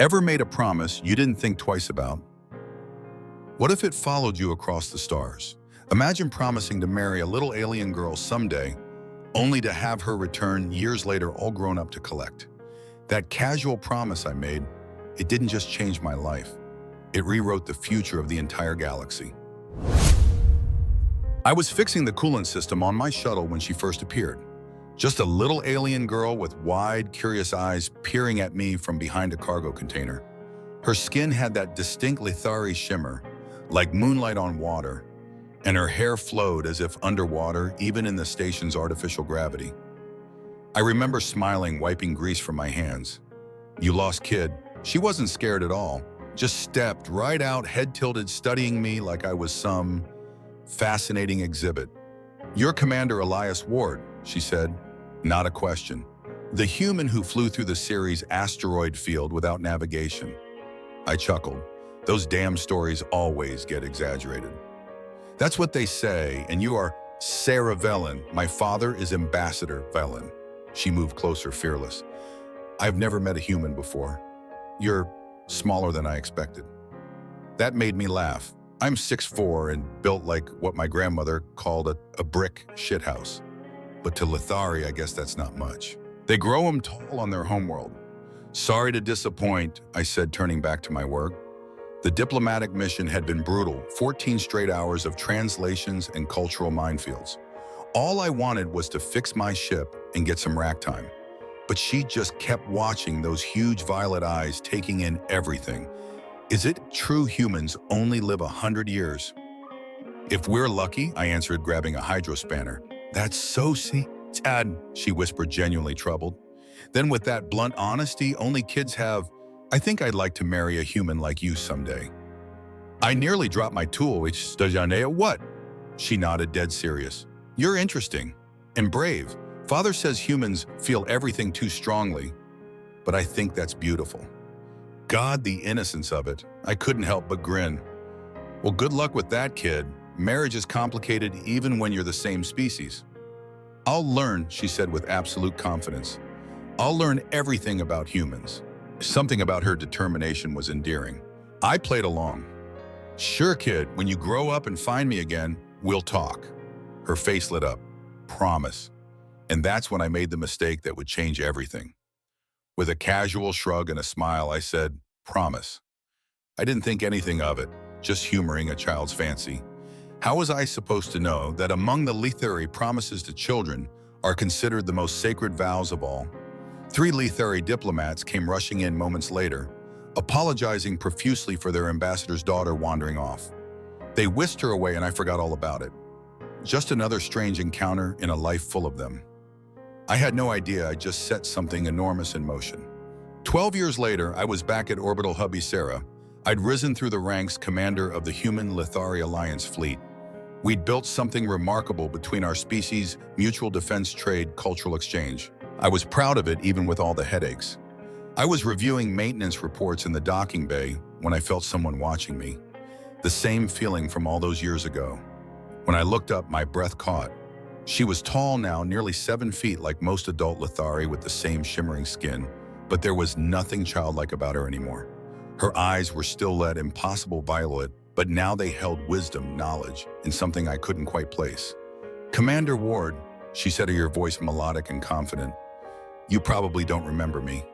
Ever made a promise you didn't think twice about? What if it followed you across the stars? Imagine promising to marry a little alien girl someday, only to have her return years later all grown up to collect. That casual promise I made, it didn't just change my life. It rewrote the future of the entire galaxy. I was fixing the coolant system on my shuttle when she first appeared. Just a little alien girl with wide, curious eyes peering at me from behind a cargo container. Her skin had that distinct Lithari shimmer, like moonlight on water, and her hair flowed as if underwater, even in the station's artificial gravity. I remember smiling, wiping grease from my hands. "You lost, kid." She wasn't scared at all, just stepped right out, head tilted, studying me like I was some fascinating exhibit. "You're Commander Elias Ward," she said. Not a question. The human who flew through the series' asteroid field without navigation. I chuckled. Those damn stories always get exaggerated. "That's what they say, and you are Sarah Velen. My father is Ambassador Velen." She moved closer, fearless. "I've never met a human before. You're smaller than I expected." That made me laugh. I'm 6'4" and built like what my grandmother called a brick shithouse. But to Lithari, I guess that's not much. They grow them tall on their homeworld. "Sorry to disappoint," I said, turning back to my work. The diplomatic mission had been brutal, 14 straight hours of translations and cultural minefields. All I wanted was to fix my ship and get some rack time. But she just kept watching, those huge violet eyes taking in everything. "Is it true humans only live 100 years? "If we're lucky," I answered, grabbing a hydro spanner. "That's so sad," she whispered, genuinely troubled. Then with that blunt honesty only kids have, "I think I'd like to marry a human like you someday." I nearly dropped my tool. "What?" She nodded, dead serious. "You're interesting and brave. Father says humans feel everything too strongly, but I think that's beautiful." God, the innocence of it. I couldn't help but grin. "Well, good luck with that, kid. Marriage is complicated even when you're the same species." "I'll learn," she said with absolute confidence. "I'll learn everything about humans." Something about her determination was endearing. I played along. "Sure, kid, when you grow up and find me again, we'll talk." Her face lit up. "Promise." And that's when I made the mistake that would change everything. With a casual shrug and a smile, I said, "Promise." I didn't think anything of it, just humoring a child's fancy. How was I supposed to know that among the Lithari, promises to children are considered the most sacred vows of all? 3 Lithari diplomats came rushing in moments later, apologizing profusely for their ambassador's daughter wandering off. They whisked her away and I forgot all about it. Just another strange encounter in a life full of them. I had no idea I just set something enormous in motion. 12 years later, I was back at orbital hubby Sarah. I'd risen through the ranks, commander of the Human Lithari Alliance fleet. We'd built something remarkable between our species, mutual defense, trade, cultural exchange. I was proud of it even with all the headaches. I was reviewing maintenance reports in the docking bay when I felt someone watching me. The same feeling from all those years ago. When I looked up, my breath caught. She was tall now, nearly 7 feet, like most adult Lithari with the same shimmering skin, but there was nothing childlike about her anymore. Her eyes were still that impossible violet, but now they held wisdom, knowledge, and something I couldn't quite place. "Commander Ward," she said, her voice melodic and confident. "You probably don't remember me."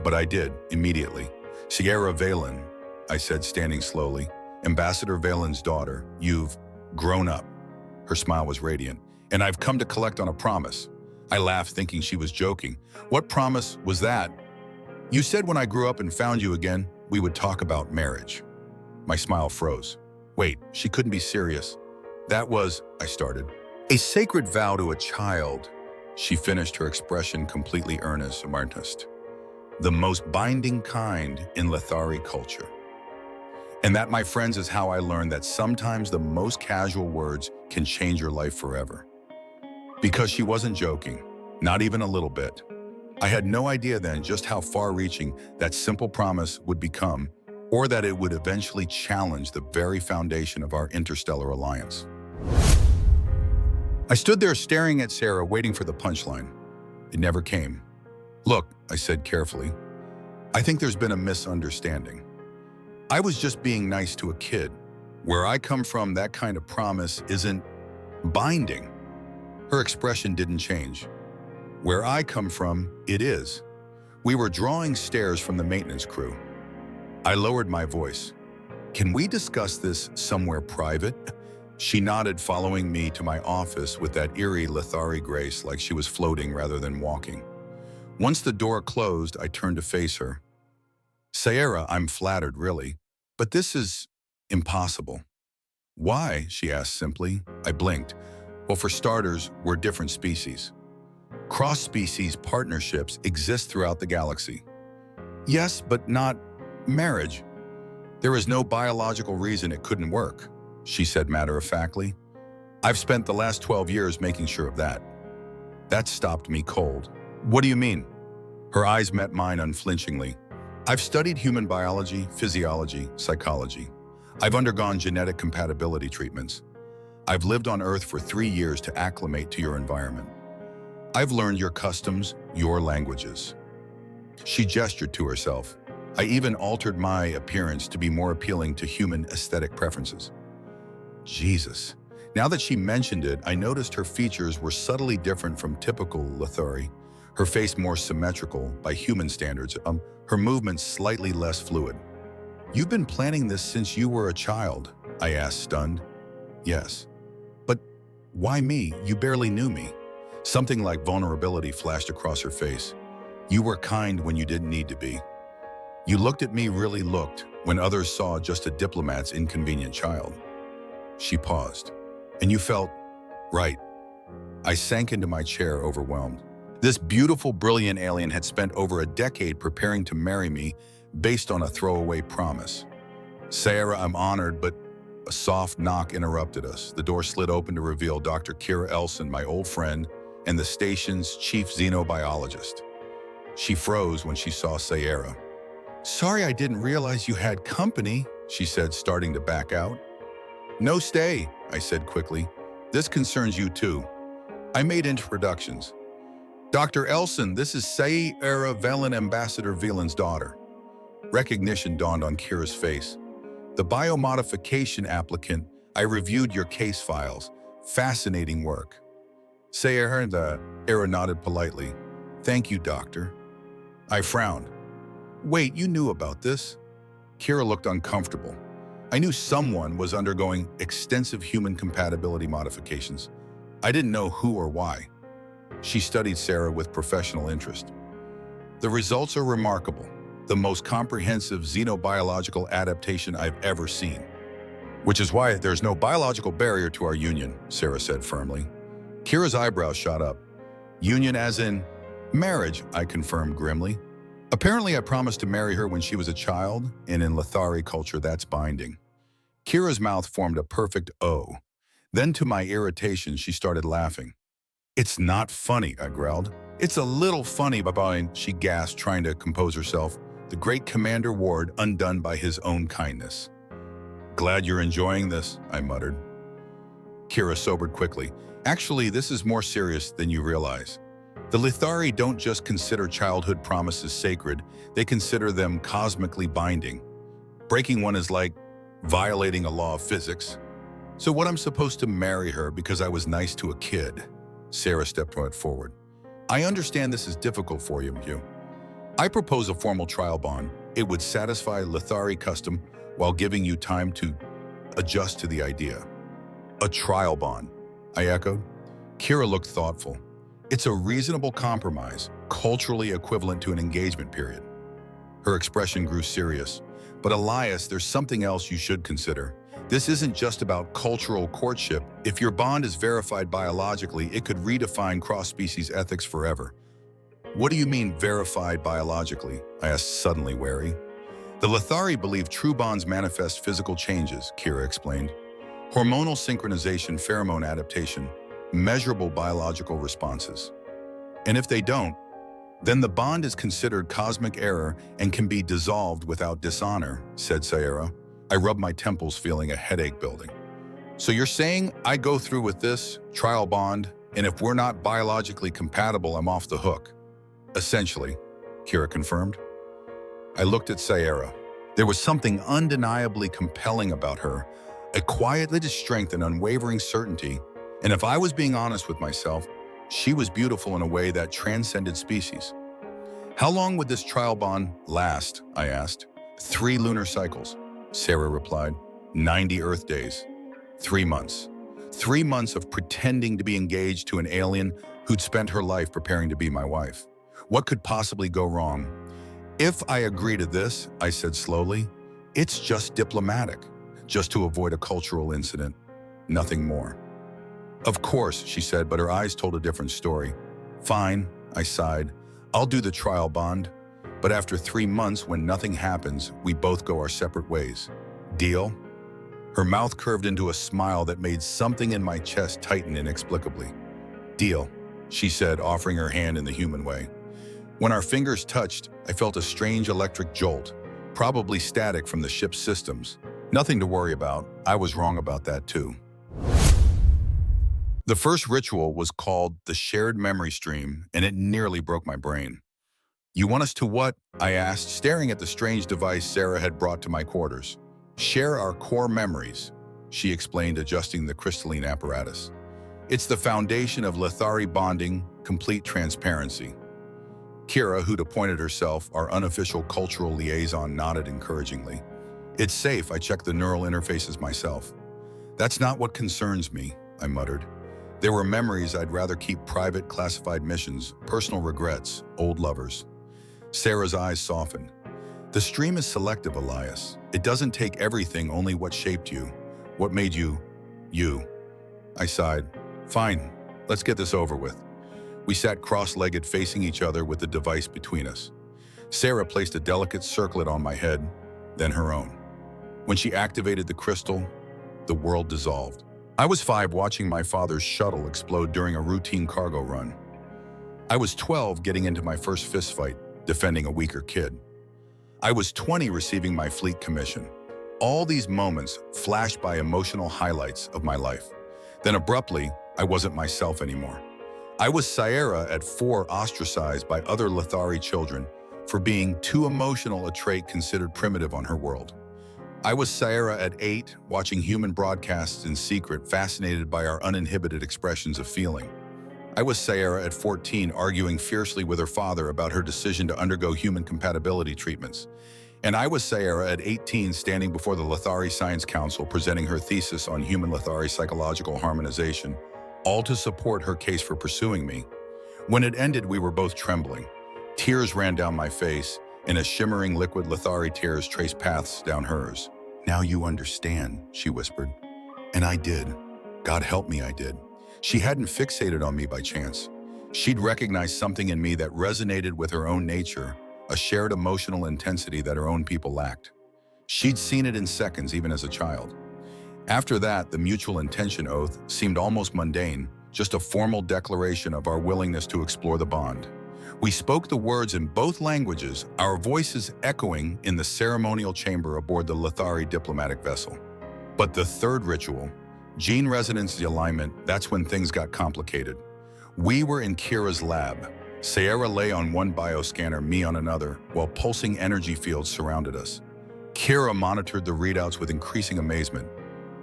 But I did, immediately. "Sierra Velen," I said, standing slowly. "Ambassador Valen's daughter. You've grown up." Her smile was radiant. "And I've come to collect on a promise." I laughed, thinking she was joking. "What promise was that?" "You said when I grew up and found you again, we would talk about marriage." My smile froze. Wait, she couldn't be serious. "That was," I started. "A sacred vow to a child," she finished, her expression completely earnest. "The most binding kind in Lithari culture." And that, my friends, is how I learned that sometimes the most casual words can change your life forever. Because she wasn't joking, not even a little bit. I had no idea then just how far-reaching that simple promise would become, or that it would eventually challenge the very foundation of our interstellar alliance. I stood there staring at Sarah, waiting for the punchline. It never came. "Look," I said carefully, I think there's been a misunderstanding. I was just being nice to a kid. Where I come from, that kind of promise isn't binding. Her expression didn't change. Where I come from, it is. We were drawing stairs from the maintenance crew. I lowered my voice. Can we discuss this somewhere private? She nodded, following me to my office with that eerie Lithari grace, like she was floating rather than walking. Once the door closed, I turned to face her. Sierra, I'm flattered, really, but this is impossible. Why? She asked simply. I blinked. Well, for starters, we're different species. Cross-species partnerships exist throughout the galaxy. Yes, but not marriage. There is no biological reason it couldn't work, she said matter-of-factly. I've spent the last 12 years making sure of that. That stopped me cold. What do you mean? Her eyes met mine unflinchingly. I've studied human biology, physiology, psychology. I've undergone genetic compatibility treatments. I've lived on Earth for 3 years to acclimate to your environment. I've learned your customs, your languages. She gestured to herself. I even altered my appearance to be more appealing to human aesthetic preferences. Jesus. Now that she mentioned it, I noticed her features were subtly different from typical Lithari. Her face more symmetrical by human standards, her movements slightly less fluid. You've been planning this since you were a child, I asked, stunned. Yes. But why me? You barely knew me. Something like vulnerability flashed across her face. You were kind when you didn't need to be. You looked at me, really looked, when others saw just a diplomat's inconvenient child. She paused. And you felt right. I sank into my chair, overwhelmed. This beautiful, brilliant alien had spent over a decade preparing to marry me based on a throwaway promise. Sarah, I'm honored, but a soft knock interrupted us. The door slid open to reveal Dr. Kira Elson, my old friend, and the station's chief xenobiologist. She froze when she saw Sayera. Sorry, I didn't realize you had company, she said, starting to back out. No, stay, I said quickly. This concerns you too. I made introductions. Dr. Elson, this is Sayera Velen, Ambassador Velen's daughter. Recognition dawned on Kira's face. The biomodification applicant, I reviewed your case files. Fascinating work. Sayera nodded politely. Thank you, doctor. I frowned. Wait, you knew about this? Kira looked uncomfortable. I knew someone was undergoing extensive human compatibility modifications. I didn't know who or why. She studied Sarah with professional interest. The results are remarkable. The most comprehensive xenobiological adaptation I've ever seen. Which is why there's no biological barrier to our union, Sarah said firmly. Kira's eyebrows shot up. Union as in marriage, I confirmed grimly. Apparently, I promised to marry her when she was a child, and in Lithari culture, that's binding. Kira's mouth formed a perfect O. Then, to my irritation, she started laughing. It's not funny, I growled. It's a little funny, Babain, she gasped, trying to compose herself. The great Commander Ward undone by his own kindness. Glad you're enjoying this, I muttered. Kira sobered quickly. Actually, this is more serious than you realize. The Lithari don't just consider childhood promises sacred, they consider them cosmically binding. Breaking one is like violating a law of physics. So what, I'm supposed to marry her because I was nice to a kid? Sarah stepped forward. I understand this is difficult for you, Hugh. I propose a formal trial bond. It would satisfy Lithari custom while giving you time to adjust to the idea. A trial bond, I echoed. Kira looked thoughtful. It's a reasonable compromise, culturally equivalent to an engagement period. Her expression grew serious. But Elias, there's something else you should consider. This isn't just about cultural courtship. If your bond is verified biologically, it could redefine cross-species ethics forever. What do you mean, verified biologically? I asked, suddenly wary. The Lithari believe true bonds manifest physical changes, Kira explained. Hormonal synchronization, pheromone adaptation, measurable biological responses. And if they don't, then the bond is considered cosmic error and can be dissolved without dishonor, said Sayera. I rubbed my temples, feeling a headache building. So you're saying I go through with this trial bond, and if we're not biologically compatible, I'm off the hook? Essentially, Kira confirmed. I looked at Sierra. There was something undeniably compelling about her, a quiet strength and unwavering certainty. And if I was being honest with myself, she was beautiful in a way that transcended species. How long would this trial bond last? I asked. 3 lunar cycles, Sarah replied. 90 Earth days. 3 months. 3 months of pretending to be engaged to an alien who'd spent her life preparing to be my wife. What could possibly go wrong? If I agree to this, I said slowly, it's just diplomatic, just to avoid a cultural incident, nothing more. Of course, she said, but her eyes told a different story. Fine, I sighed. I'll do the trial bond, but after 3 months, when nothing happens, we both go our separate ways. Deal? Her mouth curved into a smile that made something in my chest tighten inexplicably. Deal, she said, offering her hand in the human way. When our fingers touched, I felt a strange electric jolt, probably static from the ship's systems. Nothing to worry about. I was wrong about that too. The first ritual was called the shared memory stream, and it nearly broke my brain. You want us to what? I asked, staring at the strange device Sarah had brought to my quarters. Share our core memories, she explained, adjusting the crystalline apparatus. It's the foundation of Lethari bonding, complete transparency. Kira, who'd appointed herself our unofficial cultural liaison, nodded encouragingly. It's safe, I checked the neural interfaces myself. That's not what concerns me, I muttered. There were memories I'd rather keep private, classified missions, personal regrets, old lovers. Sarah's eyes softened. The stream is selective, Elias. It doesn't take everything, only what shaped you, what made you, you. I sighed. Fine, let's get this over with. We sat cross-legged facing each other with the device between us. Sarah placed a delicate circlet on my head, then her own. When she activated the crystal, the world dissolved. I was 5 watching my father's shuttle explode during a routine cargo run. I was 12 getting into my first fistfight, defending a weaker kid. I was 20 receiving my fleet commission. All these moments flashed by emotional highlights of my life. Then abruptly, I wasn't myself anymore. I was Sierra at 4, ostracized by other Lethari children for being too emotional, a trait considered primitive on her world. I was Sierra at 8, watching human broadcasts in secret, fascinated by our uninhibited expressions of feeling. I was Sierra at 14, arguing fiercely with her father about her decision to undergo human compatibility treatments. And I was Sierra at 18, standing before the Lethari Science Council, presenting her thesis on human Lethari psychological harmonization, all to support her case for pursuing me. When it ended, we were both trembling. Tears ran down my face, and a shimmering liquid Lethari tears traced paths down hers. Now you understand, she whispered. And I did. God help me, I did. She hadn't fixated on me by chance. She'd recognized something in me that resonated with her own nature, a shared emotional intensity that her own people lacked. She'd seen it in seconds, even as a child. After that, the mutual intention oath seemed almost mundane, just a formal declaration of our willingness to explore the bond. We spoke the words in both languages, our voices echoing in the ceremonial chamber aboard the Lethari diplomatic vessel. But the third ritual, gene resonance alignment, that's when things got complicated. We were in Kira's lab. Sierra lay on one bioscanner, me on another, while pulsing energy fields surrounded us. Kira monitored the readouts with increasing amazement.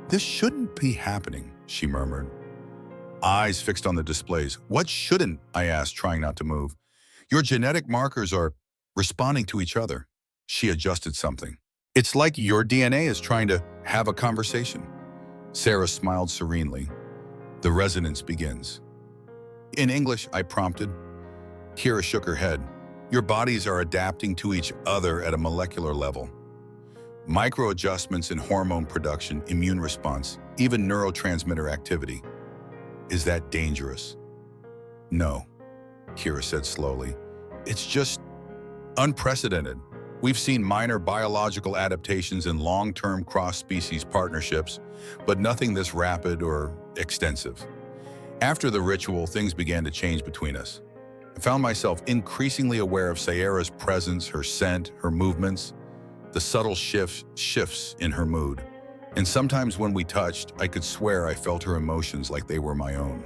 This shouldn't be happening, she murmured. Eyes fixed on the displays. What shouldn't? I asked, trying not to move. Your genetic markers are responding to each other. She adjusted something. It's like your DNA is trying to have a conversation. Sarah smiled serenely. The resonance begins. In English, I prompted. Kira shook her head. Your bodies are adapting to each other at a molecular level. Micro adjustments in hormone production, immune response, even neurotransmitter activity. Is that dangerous? No, Kira said slowly. It's just unprecedented. We've seen minor biological adaptations in long-term cross-species partnerships, but nothing this rapid or extensive. After the ritual, things began to change between us. I found myself increasingly aware of Sierra's presence, her scent, her movements, the subtle shifts in her mood. And sometimes when we touched, I could swear I felt her emotions like they were my own.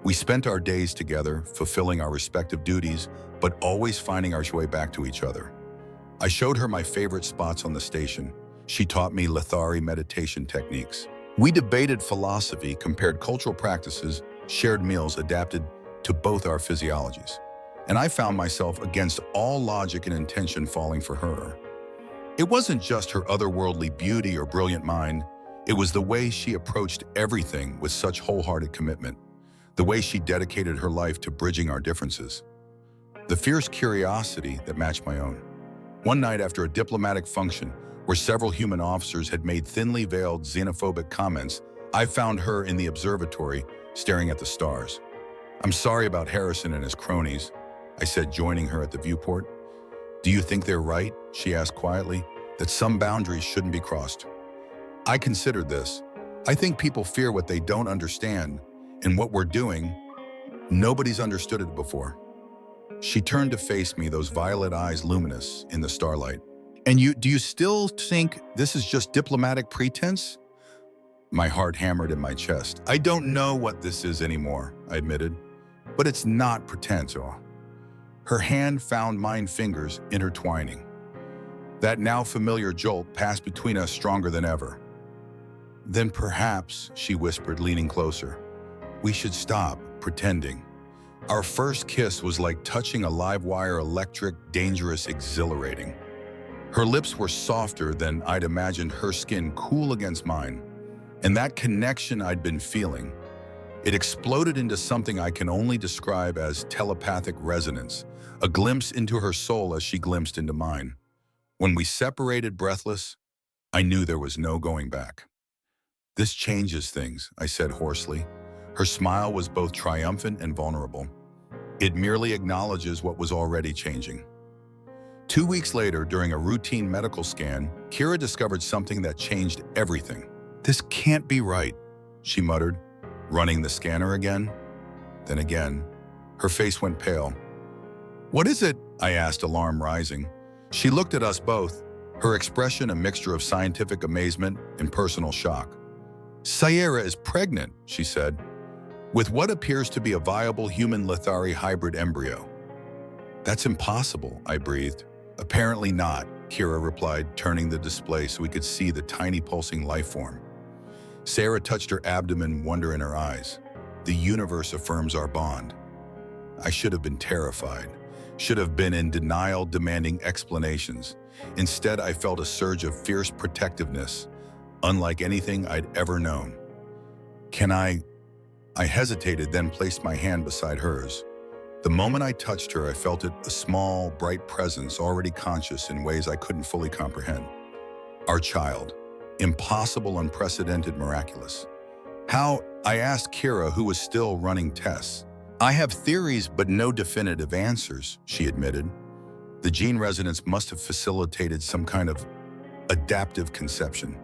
We spent our days together, fulfilling our respective duties, but always finding our way back to each other. I showed her my favorite spots on the station. She taught me Lethari meditation techniques. We debated philosophy, compared cultural practices, shared meals adapted to both our physiologies. And I found myself against all logic and intention falling for her. It wasn't just her otherworldly beauty or brilliant mind. It was the way she approached everything with such wholehearted commitment, the way she dedicated her life to bridging our differences. The fierce curiosity that matched my own. One night after a diplomatic function where several human officers had made thinly veiled xenophobic comments, I found her in the observatory staring at the stars. "I'm sorry about Harrison and his cronies," I said, joining her at the viewport. "Do you think they're right?" she asked quietly, "that some boundaries shouldn't be crossed?" I considered this. I think people fear what they don't understand, and what we're doing, nobody's understood it before. She turned to face me, those violet eyes luminous in the starlight. "And do you still think this is just diplomatic pretense?" My heart hammered in my chest. "I don't know what this is anymore," I admitted, "but it's not pretense." Her hand found mine, fingers intertwining. That now familiar jolt passed between us stronger than ever. "Then perhaps," she whispered, leaning closer, "we should stop pretending." Our first kiss was like touching a live wire, electric, dangerous, exhilarating. Her lips were softer than I'd imagined, her skin cool against mine. And that connection I'd been feeling, it exploded into something I can only describe as telepathic resonance, a glimpse into her soul as she glimpsed into mine. When we separated breathless, I knew there was no going back. "This changes things," I said hoarsely. Her smile was both triumphant and vulnerable. "It merely acknowledges what was already changing." 2 weeks later, during a routine medical scan, Kira discovered something that changed everything. "This can't be right," she muttered, running the scanner again. Then again, her face went pale. "What is it?" I asked, alarm rising. She looked at us both, her expression a mixture of scientific amazement and personal shock. "Sierra is pregnant," she said, "with what appears to be a viable human Lethari hybrid embryo." "That's impossible," I breathed. "Apparently not," Kira replied, turning the display so we could see the tiny pulsing life form. Sarah touched her abdomen, wonder in her eyes. "The universe affirms our bond." I should have been terrified, should have been in denial, demanding explanations. Instead, I felt a surge of fierce protectiveness, unlike anything I'd ever known. "Can I hesitated, then placed my hand beside hers. The moment I touched her, I felt it, a small, bright presence, already conscious in ways I couldn't fully comprehend. Our child. Impossible, unprecedented, miraculous. "How?" I asked Kira, who was still running tests. "I have theories, but no definitive answers," she admitted. "The gene resonance must have facilitated some kind of adaptive conception."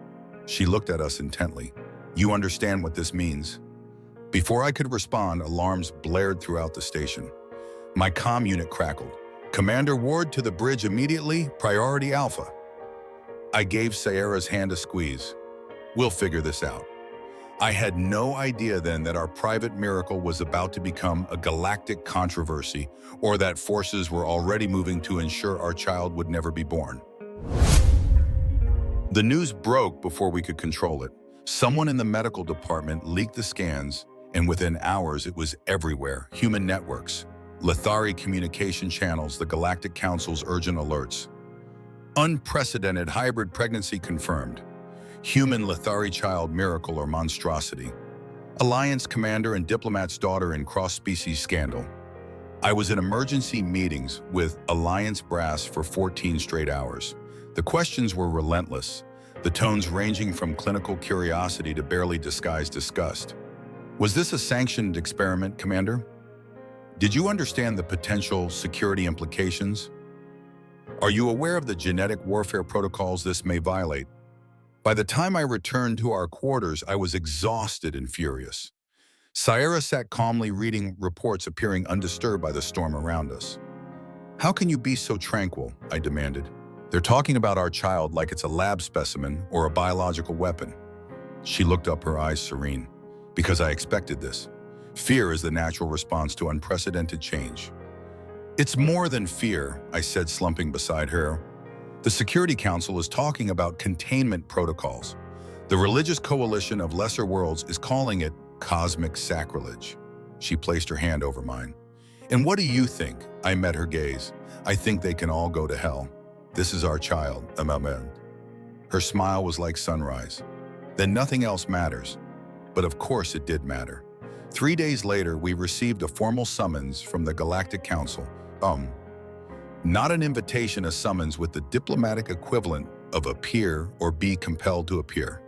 She looked at us intently. "You understand what this means?" Before I could respond, alarms blared throughout the station. My comm unit crackled. "Commander Ward, to the bridge immediately, priority Alpha." I gave Sierra's hand a squeeze. "We'll figure this out." I had no idea then that our private miracle was about to become a galactic controversy, or that forces were already moving to ensure our child would never be born. The news broke before we could control it. Someone in the medical department leaked the scans, and within hours it was everywhere. Human networks, Lethari communication channels, the Galactic Council's urgent alerts. Unprecedented hybrid pregnancy confirmed. Human Lethari child miracle or monstrosity. Alliance commander and diplomat's daughter in cross-species scandal. I was in emergency meetings with Alliance brass for 14 straight hours. The questions were relentless, the tones ranging from clinical curiosity to barely disguised disgust. "Was this a sanctioned experiment, Commander? Did you understand the potential security implications? Are you aware of the genetic warfare protocols this may violate?" By the time I returned to our quarters, I was exhausted and furious. Sierra sat calmly reading reports, appearing undisturbed by the storm around us. "How can you be so tranquil?" I demanded. "They're talking about our child like it's a lab specimen or a biological weapon." She looked up, her eyes serene. "Because I expected this. Fear is the natural response to unprecedented change." "It's more than fear," I said, slumping beside her. The Security Council is talking about containment protocols. The religious coalition of lesser worlds is calling it cosmic sacrilege. She placed her hand over mine. And what do you think? I met her gaze. I think they can all go to hell. This is our child, Amamend. Her smile was like sunrise. Then nothing else matters. But of course it did matter. 3 days later, we received a formal summons from the Galactic Council. Not an invitation, a summons with the diplomatic equivalent of appear or be compelled to appear.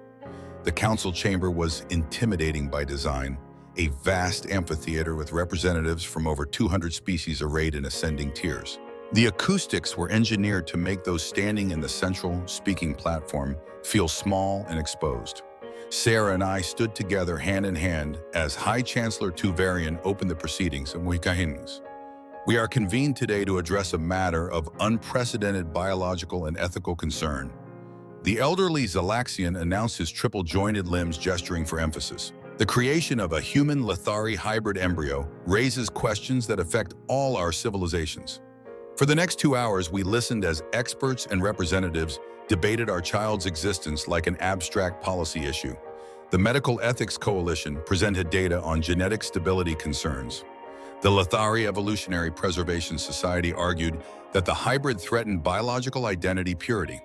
The council chamber was intimidating by design, a vast amphitheater with representatives from over 200 species arrayed in ascending tiers. The acoustics were engineered to make those standing in the central speaking platform feel small and exposed. Sarah and I stood together hand in hand as High Chancellor Tuvarian opened the proceedings. We are convened today to address a matter of unprecedented biological and ethical concern. The elderly Zalaxian announced his triple-jointed limbs, gesturing for emphasis. The creation of a human Lithari hybrid embryo raises questions that affect all our civilizations. For the next 2 hours, we listened as experts and representatives debated our child's existence like an abstract policy issue. The Medical Ethics Coalition presented data on genetic stability concerns. The Lithari Evolutionary Preservation Society argued that the hybrid threatened biological identity purity.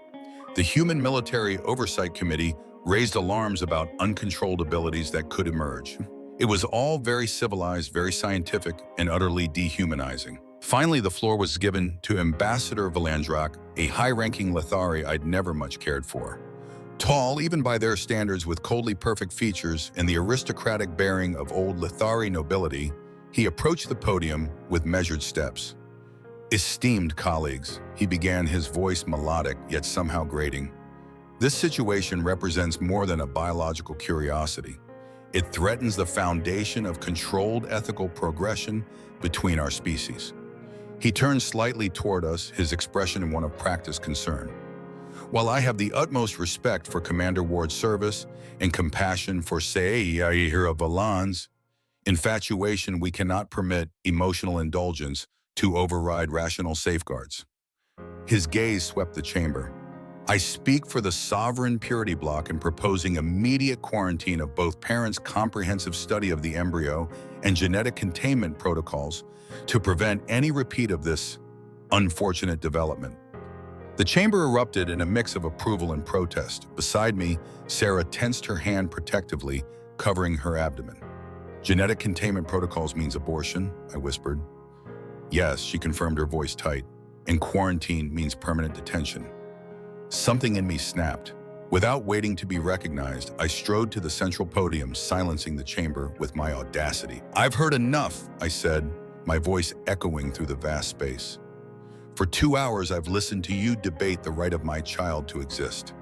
The Human Military Oversight Committee raised alarms about uncontrolled abilities that could emerge. It was all very civilized, very scientific, and utterly dehumanizing. Finally, the floor was given to Ambassador Valandrak, a high-ranking Lithari I'd never much cared for. Tall, even by their standards, with coldly perfect features and the aristocratic bearing of old Lithari nobility, he approached the podium with measured steps. Esteemed colleagues, he began, his voice melodic yet somehow grating. This situation represents more than a biological curiosity. It threatens the foundation of controlled ethical progression between our species. He turned slightly toward us, his expression one of practiced concern. While I have the utmost respect for Commander Ward's service and compassion for Sci-Fi Valon's infatuation, we cannot permit emotional indulgence to override rational safeguards. His gaze swept the chamber. I speak for the Sovereign Purity Bloc in proposing immediate quarantine of both parents' comprehensive study of the embryo and genetic containment protocols to prevent any repeat of this unfortunate development. The chamber erupted in a mix of approval and protest. Beside me, Sarah tensed her hand protectively, covering her abdomen. Genetic containment protocols means abortion, I whispered. Yes, she confirmed, her voice tight. And quarantine means permanent detention. Something in me snapped. Without waiting to be recognized, I strode to the central podium, silencing the chamber with my audacity. I've heard enough, I said, my voice echoing through the vast space. For 2 hours, I've listened to you debate the right of my child to exist.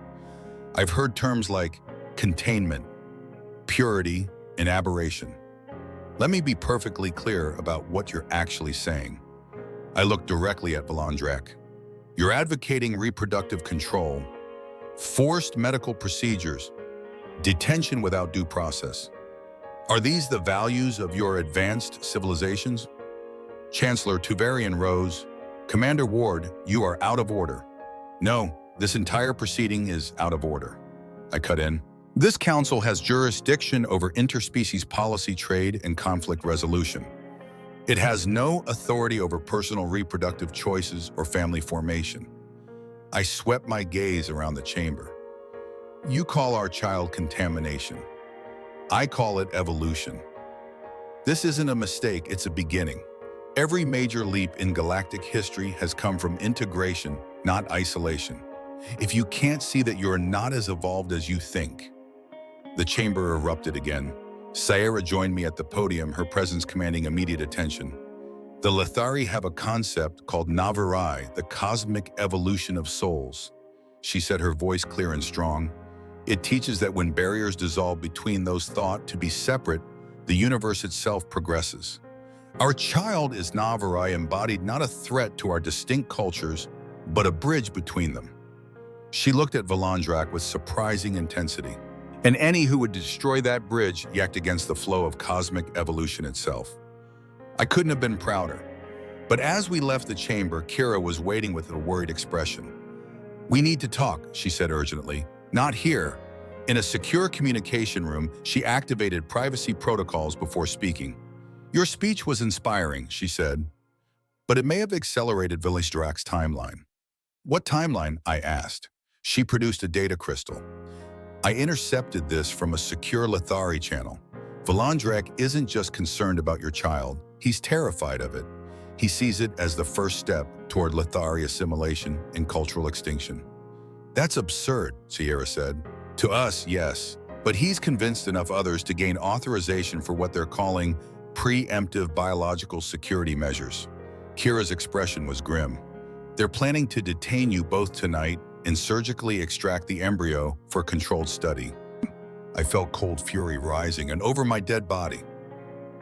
I've heard terms like containment, purity, and aberration. Let me be perfectly clear about what you're actually saying. I looked directly at Valandrak. You're advocating reproductive control, forced medical procedures, detention without due process. Are these the values of your advanced civilizations? Chancellor Tuvarian rose. Commander Ward, you are out of order. No, this entire proceeding is out of order. I cut in. This council has jurisdiction over interspecies policy, trade, and conflict resolution. It has no authority over personal reproductive choices or family formation. I swept my gaze around the chamber. You call our child contamination. I call it evolution. This isn't a mistake, it's a beginning. Every major leap in galactic history has come from integration, not isolation. If you can't see that you're not as evolved as you think. The chamber erupted again. Sarah joined me at the podium, her presence commanding immediate attention. The Lithari have a concept called Navirai, the cosmic evolution of souls. She said, her voice clear and strong. It teaches that when barriers dissolve between those thought to be separate, the universe itself progresses. Our child is Navirai embodied, not a threat to our distinct cultures, but a bridge between them. She looked at Valandrak with surprising intensity. And any who would destroy that bridge yacked against the flow of cosmic evolution itself. I couldn't have been prouder. But as we left the chamber, Kira was waiting with a worried expression. "We need to talk," she said urgently. "Not here." In a secure communication room, she activated privacy protocols before speaking. "Your speech was inspiring," she said, "but it may have accelerated Village-Drak's timeline." "What timeline?" I asked. She produced a data crystal. "I intercepted this from a secure Lithari channel. Village-Drak isn't just concerned about your child, he's terrified of it. He sees it as the first step toward Lithari assimilation and cultural extinction." "That's absurd," Sierra said. "To us, yes, but he's convinced enough others to gain authorization for what they're calling preemptive biological security measures." Kira's expression was grim. "They're planning to detain you both tonight and surgically extract the embryo for controlled study." I felt cold fury rising and over my dead body.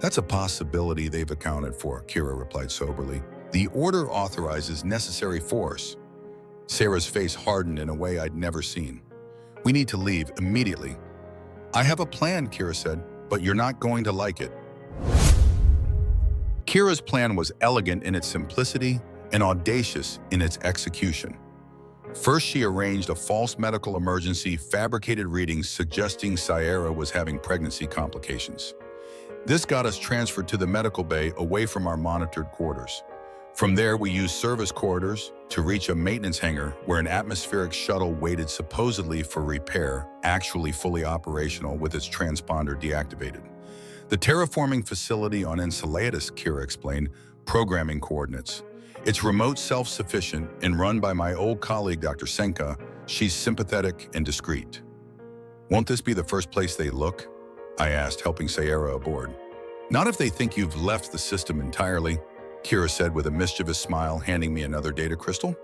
"That's a possibility they've accounted for," Kira replied soberly. "The order authorizes necessary force." Sarah's face hardened in a way I'd never seen. "We need to leave immediately." "I have a plan," Kira said, "but you're not going to like it." Kira's plan was elegant in its simplicity and audacious in its execution. First, she arranged a false medical emergency, fabricated readings suggesting Sierra was having pregnancy complications. This got us transferred to the medical bay away from our monitored quarters. From there, we used service corridors to reach a maintenance hangar where an atmospheric shuttle waited supposedly for repair, actually fully operational with its transponder deactivated. The terraforming facility on Enceladus, Kira explained, programming coordinates. It's remote, self-sufficient, and run by my old colleague, Dr. Senka. She's sympathetic and discreet. "Won't this be the first place they look?" I asked, helping Sierra aboard. "Not if they think you've left the system entirely," Kira said with a mischievous smile, handing me another data crystal.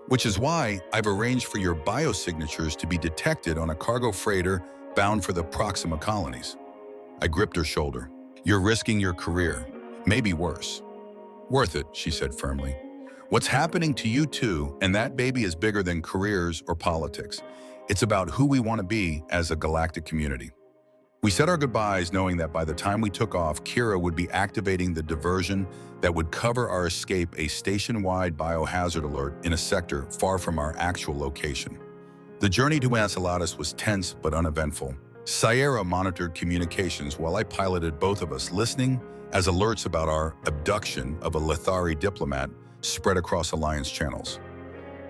"Which is why I've arranged for your biosignatures to be detected on a cargo freighter bound for the Proxima colonies." I gripped her shoulder. "You're risking your career. Maybe worse." "Worth it," she said firmly. "What's happening to you two and that baby is bigger than careers or politics. It's about who we want to be as a galactic community." We said our goodbyes knowing that by the time we took off, Kira would be activating the diversion that would cover our escape, a station-wide biohazard alert in a sector far from our actual location. The journey to Enceladus was tense but uneventful. Sierra monitored communications while I piloted both of us, listening as alerts about our abduction of a Lithari diplomat spread across Alliance channels.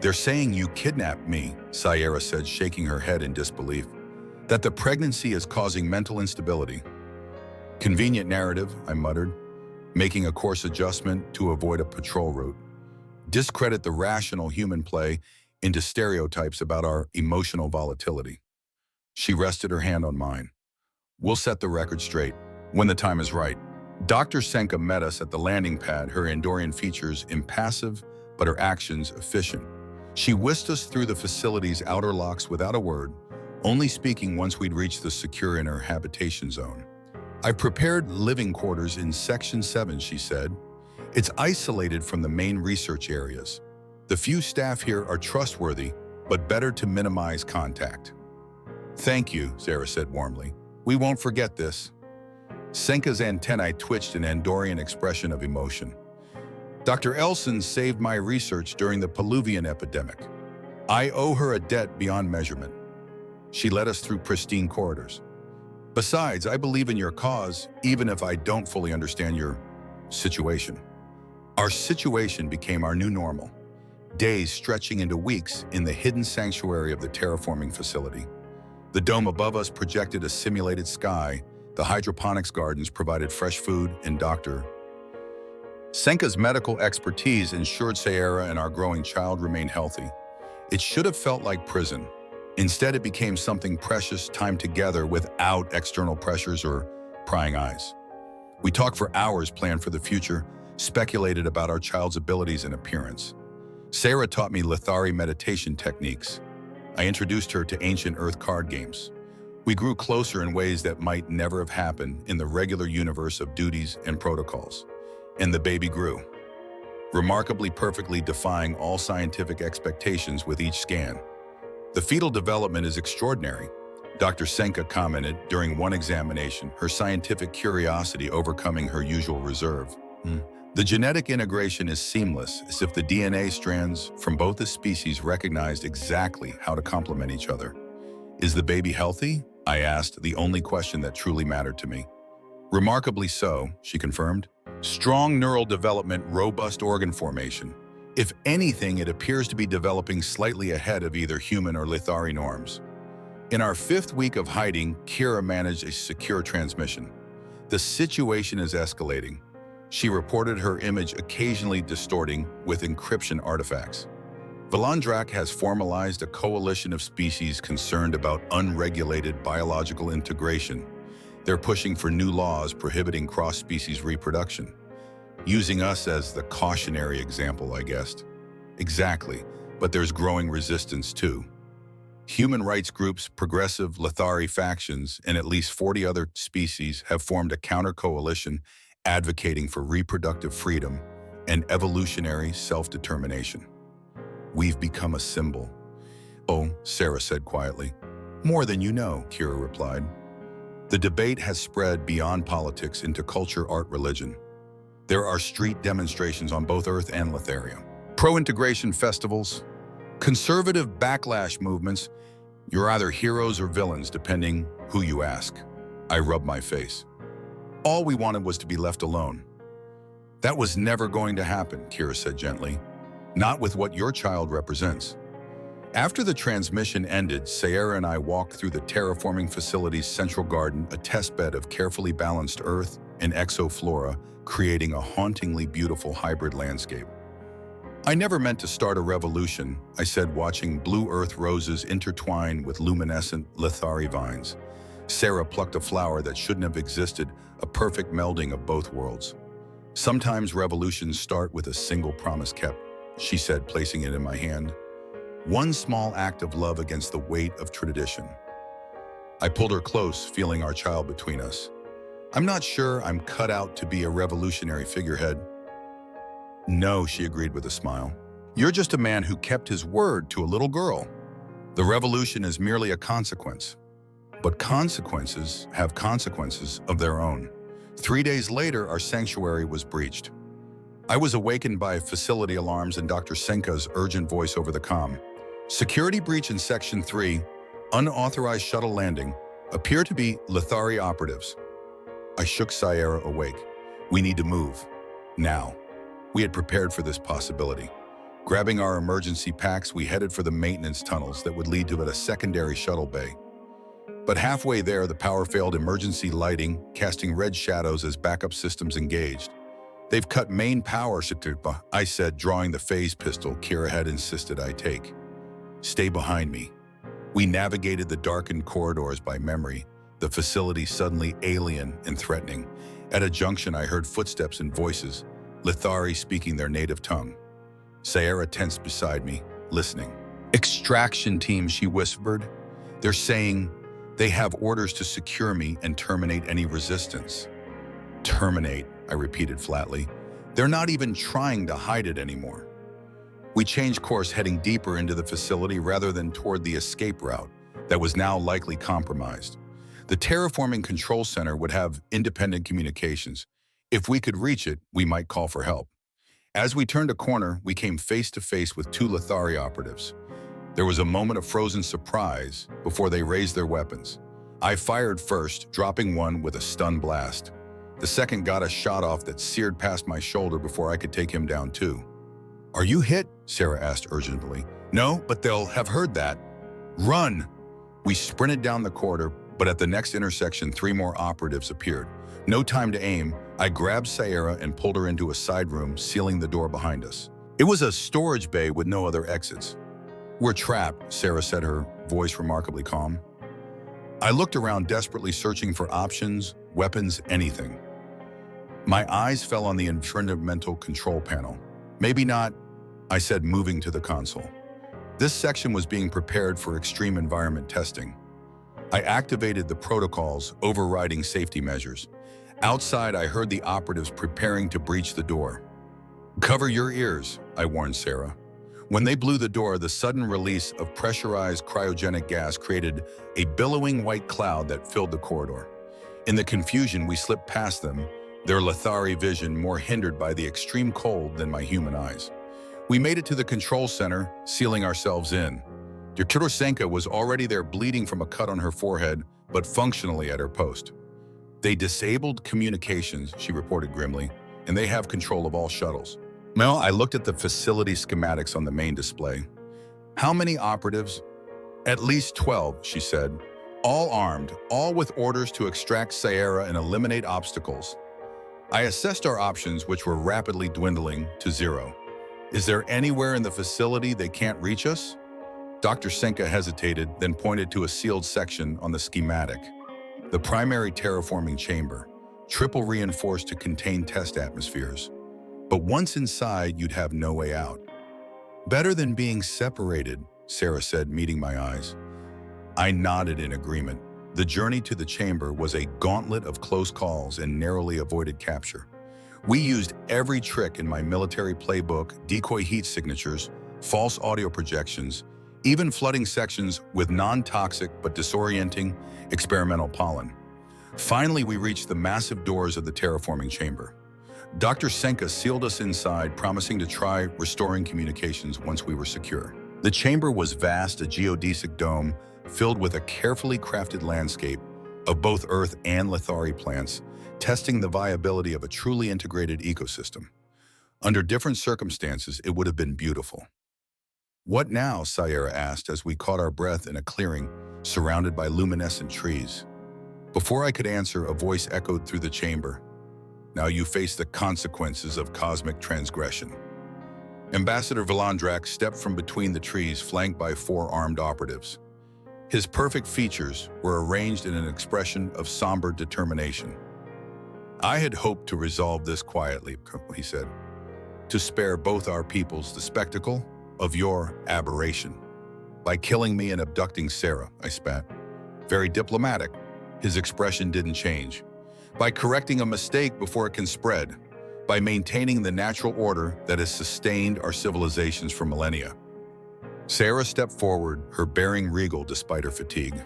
"They're saying you kidnapped me," Sierra said, shaking her head in disbelief. "That the pregnancy is causing mental instability." "Convenient narrative," I muttered, making a course adjustment to avoid a patrol route. "Discredit the rational human play into stereotypes about our emotional volatility." She rested her hand on mine. "We'll set the record straight when the time is right." Dr. Senka met us at the landing pad, her Andorian features impassive but her actions efficient. She whisked us through the facility's outer locks without a word, only speaking once we'd reached the secure inner habitation zone. "I've prepared living quarters in Section 7, she said. "It's isolated from the main research areas. The few staff here are trustworthy, but better to minimize contact." "Thank you," Sarah said warmly. "We won't forget this." Senka's antennae twitched an Andorian expression of emotion. "Dr. Elson saved my research during the Peluvian epidemic. I owe her a debt beyond measurement." She led us through pristine corridors. "Besides, I believe in your cause, even if I don't fully understand your situation." Our situation became our new normal, days stretching into weeks in the hidden sanctuary of the terraforming facility. The dome above us projected a simulated sky. The hydroponics gardens provided fresh food, and Dr. Senka's medical expertise ensured Sierra and our growing child remained healthy. It should have felt like prison. Instead, it became something precious, time together without external pressures or prying eyes. We talked for hours, planned for the future, speculated about our child's abilities and appearance. Sarah taught me Lithari meditation techniques. I introduced her to ancient Earth card games. We grew closer in ways that might never have happened in the regular universe of duties and protocols. And the baby grew, remarkably perfectly defying all scientific expectations with each scan. "The fetal development is extraordinary," Dr. Senka commented during one examination, her scientific curiosity overcoming her usual reserve. The genetic integration is seamless, as if the DNA strands from both the species recognized exactly how to complement each other. Is the baby healthy? I asked, the only question that truly mattered to me. Remarkably so, she confirmed. Strong neural development, robust organ formation. If anything, it appears to be developing slightly ahead of either human or Lithari norms. In our 5th week of hiding, Kira managed a secure transmission. The situation is escalating. She reported her image occasionally distorting with encryption artifacts. Valandrak has formalized a coalition of species concerned about unregulated biological integration. They're pushing for new laws prohibiting cross-species reproduction. Using us as the cautionary example, I guessed. Exactly, but there's growing resistance too. Human rights groups, progressive Lithari factions, and at least 40 other species have formed a counter-coalition advocating for reproductive freedom and evolutionary self-determination. We've become a symbol. Oh, Sarah said quietly. More than you know, Kira replied. The debate has spread beyond politics into culture, art, religion. There are street demonstrations on both Earth and Litharia. Pro-integration festivals, conservative backlash movements. You're either heroes or villains, depending who you ask. I rubbed my face. All we wanted was to be left alone. That was never going to happen, Kira said gently. Not with what your child represents. After the transmission ended, Sayera and I walked through the terraforming facility's central garden, a testbed of carefully balanced earth and exoflora, creating a hauntingly beautiful hybrid landscape. I never meant to start a revolution, I said, watching blue earth roses intertwine with luminescent Lithari vines. Sarah plucked a flower that shouldn't have existed, a perfect melding of both worlds. Sometimes revolutions start with a single promise kept, she said, placing it in my hand. One small act of love against the weight of tradition. I pulled her close, feeling our child between us. I'm not sure I'm cut out to be a revolutionary figurehead. No, she agreed with a smile. You're just a man who kept his word to a little girl. The revolution is merely a consequence. But consequences have consequences of their own. 3 days later, our sanctuary was breached. I was awakened by facility alarms and Dr. Senka's urgent voice over the comm. Security breach in Section 3, unauthorized shuttle landing, appear to be Lithari operatives. I shook Sayera awake. We need to move. Now. We had prepared for this possibility. Grabbing our emergency packs, we headed for the maintenance tunnels that would lead to a secondary shuttle bay. But halfway there, the power failed, emergency lighting, casting red shadows as backup systems engaged. They've cut main power, I said, drawing the phase pistol Kira had insisted I take. Stay behind me. We navigated the darkened corridors by memory, the facility suddenly alien and threatening. At a junction, I heard footsteps and voices, Lithari speaking their native tongue. Sayera tensed beside me, listening. Extraction team, she whispered. They're saying they have orders to secure me and terminate any resistance. Terminate, I repeated flatly. They're not even trying to hide it anymore. We changed course, heading deeper into the facility rather than toward the escape route that was now likely compromised. The terraforming control center would have independent communications. If we could reach it, we might call for help. As we turned a corner, we came face to face with 2 Lithari operatives. There was a moment of frozen surprise before they raised their weapons. I fired first, dropping one with a stun blast. The second got a shot off that seared past my shoulder before I could take him down too. Are you hit? Sarah asked urgently. No, but they'll have heard that. Run! We sprinted down the corridor, but at the next intersection, 3 more operatives appeared. No time to aim, I grabbed Sayera and pulled her into a side room, sealing the door behind us. It was a storage bay with no other exits. We're trapped, Sarah said, her voice remarkably calm. I looked around, desperately searching for options, weapons, anything. My eyes fell on the environmental control panel. Maybe not, I said, moving to the console. This section was being prepared for extreme environment testing. I activated the protocols, overriding safety measures. Outside, I heard the operatives preparing to breach the door. Cover your ears, I warned Sarah. When they blew the door, the sudden release of pressurized cryogenic gas created a billowing white cloud that filled the corridor. In the confusion, we slipped past them, their Lethari vision more hindered by the extreme cold than my human eyes. We made it to the control center, sealing ourselves in. Dr. Senka was already there, bleeding from a cut on her forehead, but functionally at her post. They disabled communications, she reported grimly, and they have control of all shuttles. Well, I looked at the facility schematics on the main display. How many operatives? At least 12, she said. All armed, all with orders to extract Sierra and eliminate obstacles. I assessed our options, which were rapidly dwindling to zero. Is there anywhere in the facility they can't reach us? Dr. Senka hesitated, then pointed to a sealed section on the schematic. The primary terraforming chamber, triple reinforced to contain test atmospheres. But once inside, you'd have no way out. Better than being separated, Sarah said, meeting my eyes. I nodded in agreement. The journey to the chamber was a gauntlet of close calls and narrowly avoided capture. We used every trick in my military playbook, decoy heat signatures, false audio projections, even flooding sections with non-toxic but disorienting experimental pollen. Finally, we reached the massive doors of the terraforming chamber. Dr. Senka sealed us inside, promising to try restoring communications once we were secure. The chamber was vast, a geodesic dome filled with a carefully crafted landscape of both Earth and Lethari plants, testing the viability of a truly integrated ecosystem. Under different circumstances, it would have been beautiful. What now? Sierra asked as we caught our breath in a clearing surrounded by luminescent trees. Before I could answer, a voice echoed through the chamber. Now you face the consequences of cosmic transgression. Ambassador Valandrak stepped from between the trees, flanked by 4 armed operatives. His perfect features were arranged in an expression of somber determination. I had hoped to resolve this quietly, he said, to spare both our peoples the spectacle of your aberration. By killing me and abducting Sarah, I spat. Very diplomatic. His expression didn't change. By correcting a mistake before it can spread. By maintaining the natural order that has sustained our civilizations for millennia. Sarah stepped forward, her bearing regal despite her fatigue.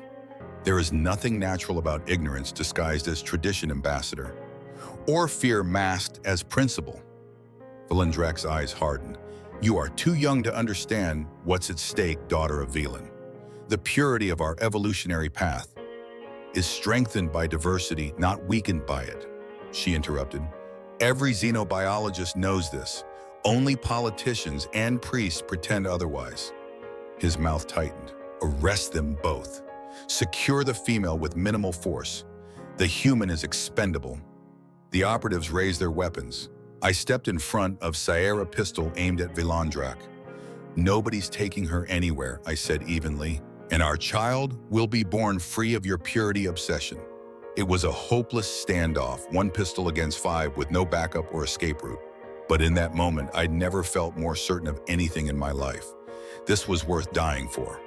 There is nothing natural about ignorance disguised as tradition, Ambassador, or fear masked as principle. Valandrak's eyes hardened. You are too young to understand what's at stake, daughter of Velan. The purity of our evolutionary path is strengthened by diversity, not weakened by it, she interrupted. Every xenobiologist knows this. Only politicians and priests pretend otherwise. His mouth tightened. Arrest them both. Secure the female with minimal force. The human is expendable. The operatives raised their weapons. I stepped in front of Sierra, pistol aimed at Valandrak. Nobody's taking her anywhere, I said evenly, and our child will be born free of your purity obsession. It was a hopeless standoff, 1 pistol against 5 with no backup or escape route. But in that moment, I'd never felt more certain of anything in my life. This was worth dying for.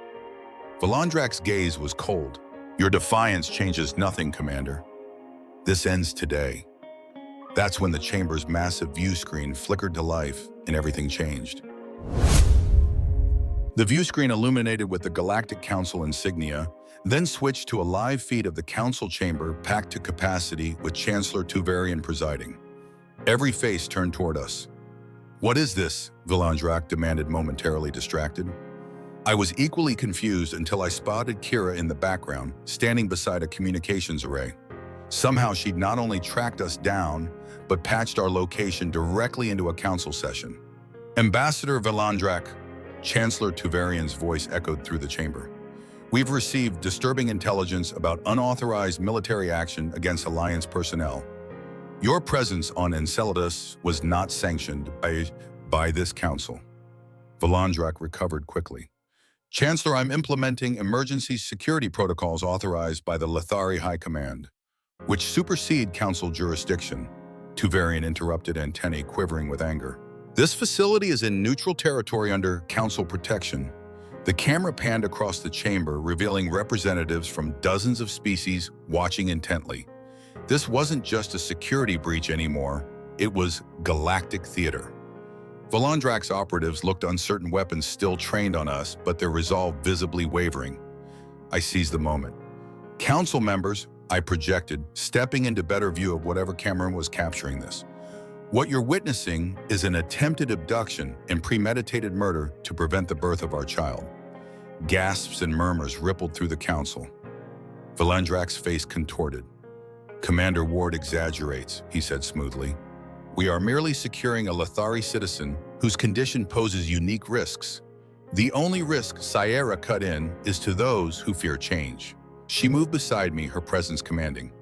Valandrak's gaze was cold. Your defiance changes nothing, Commander. This ends today. That's when the chamber's massive view screen flickered to life and everything changed. The view screen illuminated with the Galactic Council insignia, then switched to a live feed of the Council chamber packed to capacity with Chancellor Tuvarian presiding. Every face turned toward us. What is this? Valandrak demanded, momentarily distracted. I was equally confused until I spotted Kira in the background, standing beside a communications array. Somehow she'd not only tracked us down, but patched our location directly into a council session. Ambassador Valandrak, Chancellor Tuvarian's voice echoed through the chamber. We've received disturbing intelligence about unauthorized military action against Alliance personnel. Your presence on Enceladus was not sanctioned by this council. Valandrak recovered quickly. Chancellor, I'm implementing emergency security protocols authorized by the Lethari High Command, which supersede council jurisdiction. Tuvarian interrupted, antennae quivering with anger. This facility is in neutral territory under council protection. The camera panned across the chamber, revealing representatives from dozens of species watching intently. This wasn't just a security breach anymore, it was galactic theater. Valandrak's operatives looked uncertain, weapons still trained on us, but their resolve visibly wavering. I seized the moment. Council members, I projected, stepping into better view of whatever camera was capturing this. What you're witnessing is an attempted abduction and premeditated murder to prevent the birth of our child. Gasps and murmurs rippled through the council. Valandrak's face contorted. Commander Ward exaggerates, he said smoothly. We are merely securing a Lethari citizen whose condition poses unique risks. The only risk Sierra cut in is to those who fear change. She moved beside me, her presence commanding.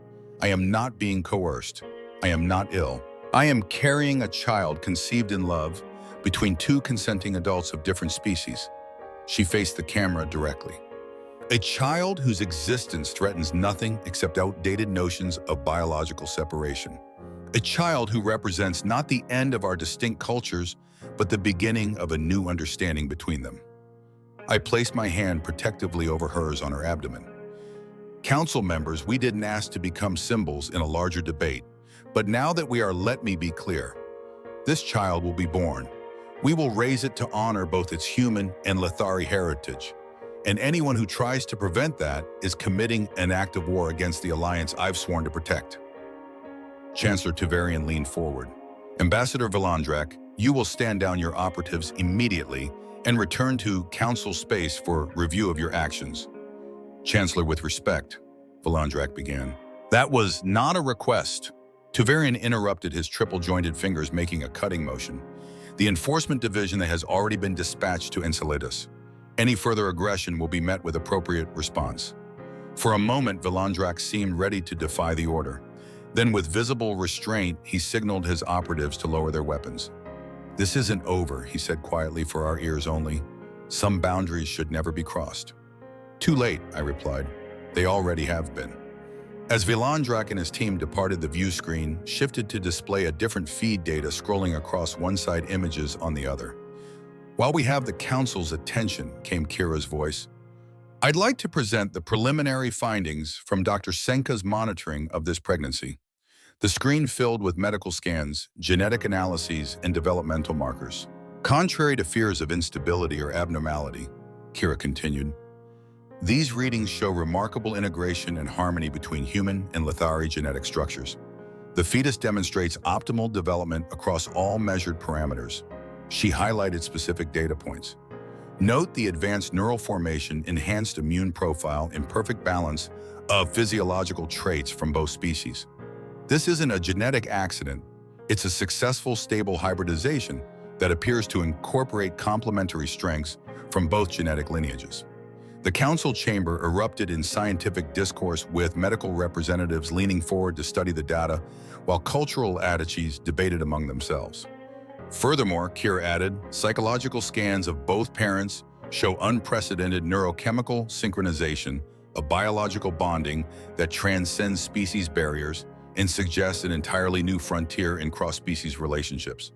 I am not being coerced. I am not ill. I am carrying a child conceived in love between two consenting adults of different species. She faced the camera directly. A child whose existence threatens nothing except outdated notions of biological separation. A child who represents not the end of our distinct cultures, but the beginning of a new understanding between them. I placed my hand protectively over hers on her abdomen. Council members, we didn't ask to become symbols in a larger debate, but now that we are, let me be clear. This child will be born. We will raise it to honor both its human and Lethari heritage. And anyone who tries to prevent that is committing an act of war against the alliance I've sworn to protect. Chancellor Tuvarian leaned forward. Ambassador Valandrak, you will stand down your operatives immediately and return to council space for review of your actions. Chancellor, with respect, Valandrak began. That was not a request. Tuvarian interrupted, his triple-jointed fingers making a cutting motion. The enforcement division that has already been dispatched to Enceladus. Any further aggression will be met with appropriate response. For a moment, Valandrak seemed ready to defy the order. Then, with visible restraint, he signaled his operatives to lower their weapons. This isn't over, he said quietly, for our ears only. Some boundaries should never be crossed. Too late, I replied. They already have been. As Valandrak and his team departed, the view screen shifted to display a different feed data scrolling across one side, images on the other. While we have the council's attention, came Kira's voice, I'd like to present the preliminary findings from Dr. Senka's monitoring of this pregnancy. The screen filled with medical scans, genetic analyses, and developmental markers. Contrary to fears of instability or abnormality, Kira continued, these readings show remarkable integration and harmony between human and Lethari genetic structures. The fetus demonstrates optimal development across all measured parameters. She highlighted specific data points. Note the advanced neural formation, enhanced immune profile, and perfect balance of physiological traits from both species. This isn't a genetic accident. It's a successful, stable hybridization that appears to incorporate complementary strengths from both genetic lineages. The council chamber erupted in scientific discourse, with medical representatives leaning forward to study the data, while cultural attitudes debated among themselves. Furthermore, Kira added, psychological scans of both parents show unprecedented neurochemical synchronization, a biological bonding that transcends species barriers and suggests an entirely new frontier in cross-species relationships.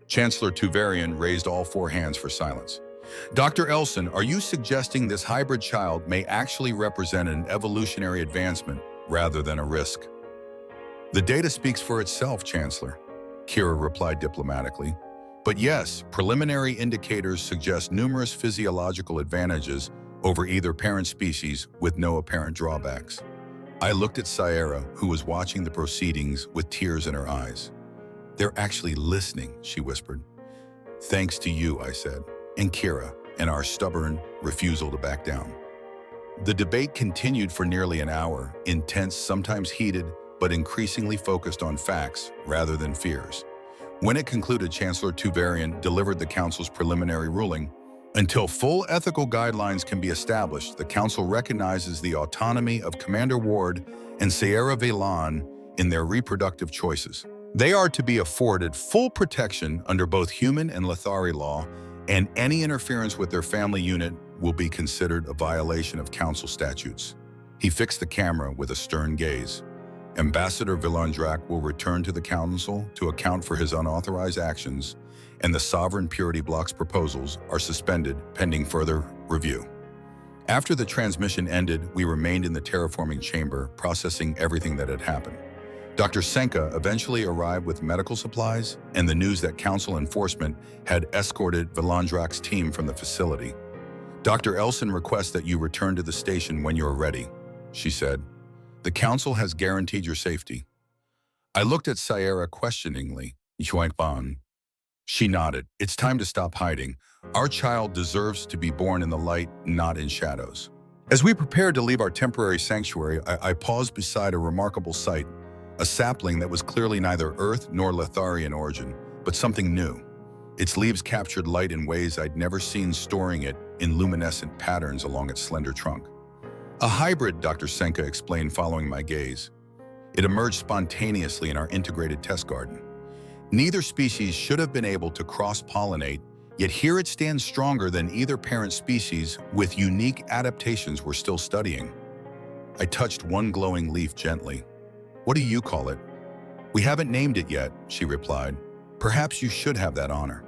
Chancellor Tuvarian raised all four hands for silence. Dr. Elson, are you suggesting this hybrid child may actually represent an evolutionary advancement rather than a risk? The data speaks for itself, Chancellor, Kira replied diplomatically. But yes, preliminary indicators suggest numerous physiological advantages over either parent species with no apparent drawbacks. I looked at Sierra, who was watching the proceedings with tears in her eyes. They're actually listening, she whispered. Thanks to you, I said, and Kira, and our stubborn refusal to back down. The debate continued for nearly an hour, intense, sometimes heated, but increasingly focused on facts rather than fears. When it concluded, Chancellor Tuvarian delivered the Council's preliminary ruling. Until full ethical guidelines can be established, the Council recognizes the autonomy of Commander Ward and Sierra Velan in their reproductive choices. They are to be afforded full protection under both human and Lethari law, and any interference with their family unit will be considered a violation of Council statutes. He fixed the camera with a stern gaze. Ambassador Valandrak will return to the Council to account for his unauthorized actions, and the Sovereign Purity Block's proposals are suspended pending further review. After the transmission ended, we remained in the terraforming chamber, processing everything that had happened. Dr. Senka eventually arrived with medical supplies and the news that Council enforcement had escorted Valandrak's team from the facility. Dr. Elson requests that you return to the station when you are ready, she said. The Council has guaranteed your safety. I looked at Sierra questioningly. Yuan. She nodded. It's time to stop hiding. Our child deserves to be born in the light, not in shadows. As we prepared to leave our temporary sanctuary, I paused beside a remarkable sight, a sapling that was clearly neither Earth nor Lethari in origin, but something new. Its leaves captured light in ways I'd never seen, storing it in luminescent patterns along its slender trunk. A hybrid, Dr. Senka explained, following my gaze. It emerged spontaneously in our integrated test garden. Neither species should have been able to cross-pollinate, yet here it stands stronger than either parent species with unique adaptations we're still studying. I touched one glowing leaf gently. What do you call it? We haven't named it yet, she replied. Perhaps you should have that honor.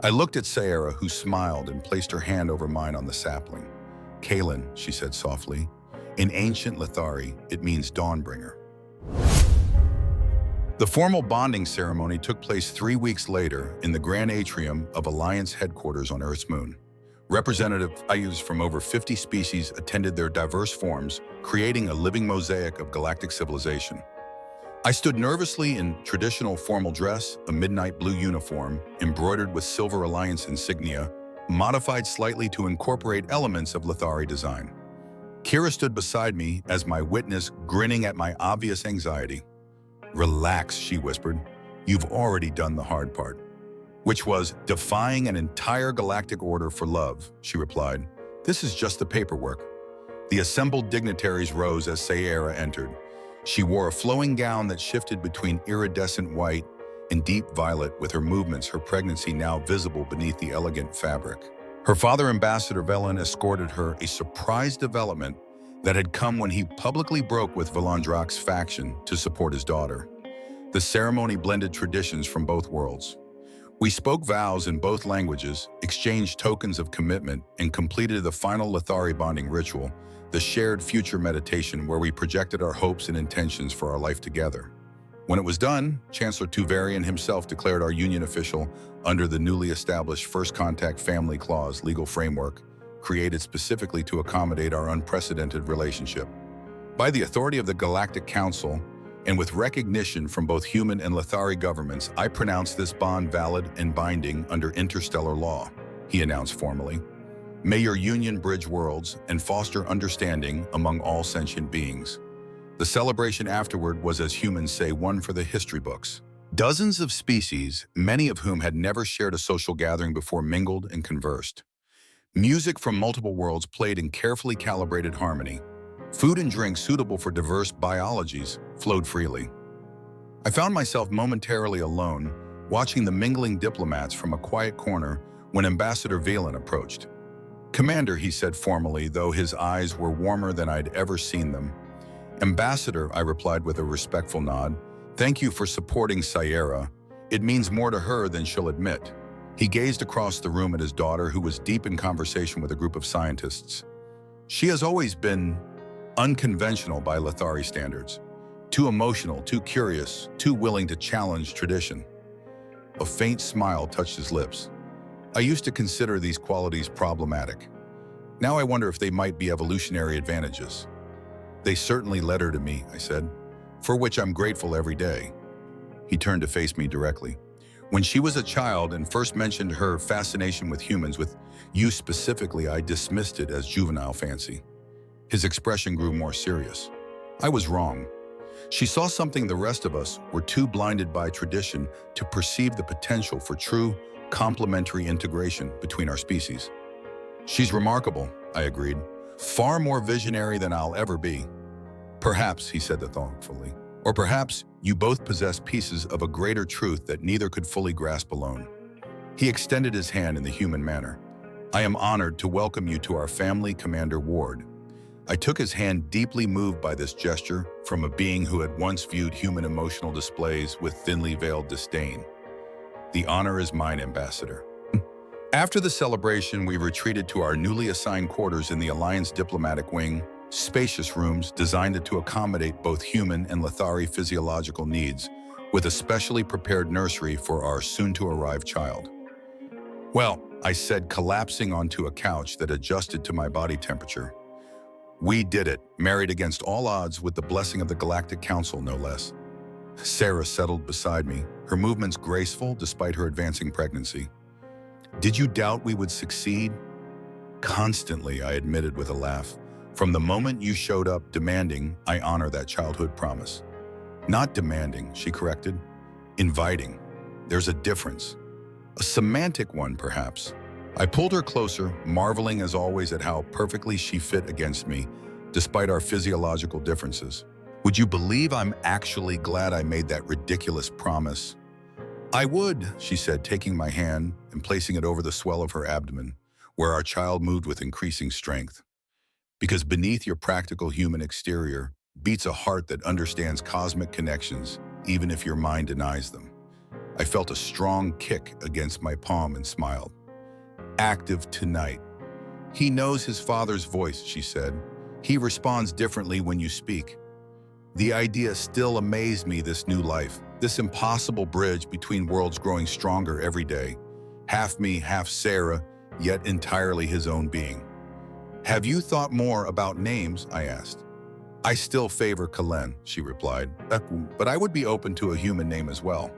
I looked at Sierra, who smiled and placed her hand over mine on the sapling. Kalen, she said softly. In ancient Lethari, it means Dawnbringer. The formal bonding ceremony took place 3 weeks later in the grand atrium of Alliance headquarters on Earth's moon. Representatives from over 50 species attended their diverse forms, creating a living mosaic of galactic civilization. I stood nervously in traditional formal dress, a midnight blue uniform, embroidered with silver Alliance insignia, modified slightly to incorporate elements of Lethari design. Kira stood beside me as my witness, grinning at my obvious anxiety. Relax, she whispered. You've already done the hard part. Which was defying an entire galactic order for love, she replied. This is just the paperwork. The assembled dignitaries rose as Sierra entered. She wore a flowing gown that shifted between iridescent white and deep violet, with her movements, her pregnancy now visible beneath the elegant fabric. Her father, Ambassador Velen, escorted her, a surprise development that had come when he publicly broke with Valandrak's faction to support his daughter. The ceremony blended traditions from both worlds. We spoke vows in both languages, exchanged tokens of commitment, and completed the final Lethari bonding ritual, the shared future meditation where we projected our hopes and intentions for our life together. When it was done, Chancellor Tuvarian himself declared our union official under the newly established First Contact Family Clause legal framework, created specifically to accommodate our unprecedented relationship. By the authority of the Galactic Council, and with recognition from both human and Lethari governments, I pronounce this bond valid and binding under interstellar law, he announced formally. May your union bridge worlds and foster understanding among all sentient beings. The celebration afterward was, as humans say, one for the history books. Dozens of species, many of whom had never shared a social gathering before, mingled and conversed. Music from multiple worlds played in carefully calibrated harmony. Food and drink suitable for diverse biologies flowed freely. I found myself momentarily alone, watching the mingling diplomats from a quiet corner when Ambassador Velen approached. Commander, he said formally, though his eyes were warmer than I'd ever seen them. Ambassador, I replied with a respectful nod. Thank you for supporting Sierra. It means more to her than she'll admit. He gazed across the room at his daughter, who was deep in conversation with a group of scientists. She has always been unconventional by Lethari standards. Too emotional, too curious, too willing to challenge tradition. A faint smile touched his lips. I used to consider these qualities problematic. Now I wonder if they might be evolutionary advantages. They certainly led her to me, I said, for which I'm grateful every day. He turned to face me directly. When she was a child and first mentioned her fascination with humans, with you specifically, I dismissed it as juvenile fancy. His expression grew more serious. I was wrong. She saw something the rest of us were too blinded by tradition to perceive: the potential for true, complementary integration between our species. She's remarkable, I agreed. Far more visionary than I'll ever be. Perhaps, he said thoughtfully, or perhaps you both possess pieces of a greater truth that neither could fully grasp alone. He extended his hand in the human manner. I am honored to welcome you to our family, Commander Ward. I took his hand, deeply moved by this gesture from a being who had once viewed human emotional displays with thinly veiled disdain. The honor is mine, Ambassador. After the celebration, we retreated to our newly assigned quarters in the Alliance diplomatic wing, spacious rooms designed to accommodate both human and Lethari physiological needs, with a specially prepared nursery for our soon-to-arrive child. Well, I said, collapsing onto a couch that adjusted to my body temperature. We did it, married against all odds with the blessing of the Galactic Council, no less. Sarah settled beside me, her movements graceful despite her advancing pregnancy. Did you doubt we would succeed? Constantly, I admitted with a laugh. From the moment you showed up demanding, I honor that childhood promise. Not demanding, she corrected. Inviting. There's a difference. A semantic one, perhaps. I pulled her closer, marveling as always at how perfectly she fit against me, despite our physiological differences. Would you believe I'm actually glad I made that ridiculous promise? I would, she said, taking my hand and placing it over the swell of her abdomen, where our child moved with increasing strength. Because beneath your practical human exterior beats a heart that understands cosmic connections, even if your mind denies them. I felt a strong kick against my palm and smiled. Active tonight. He knows his father's voice, she said. He responds differently when you speak. The idea still amazed me, this new life, this impossible bridge between worlds growing stronger every day. Half me, half Sarah, yet entirely his own being. Have you thought more about names? I asked. I still favor Kalen, she replied, but I would be open to a human name as well.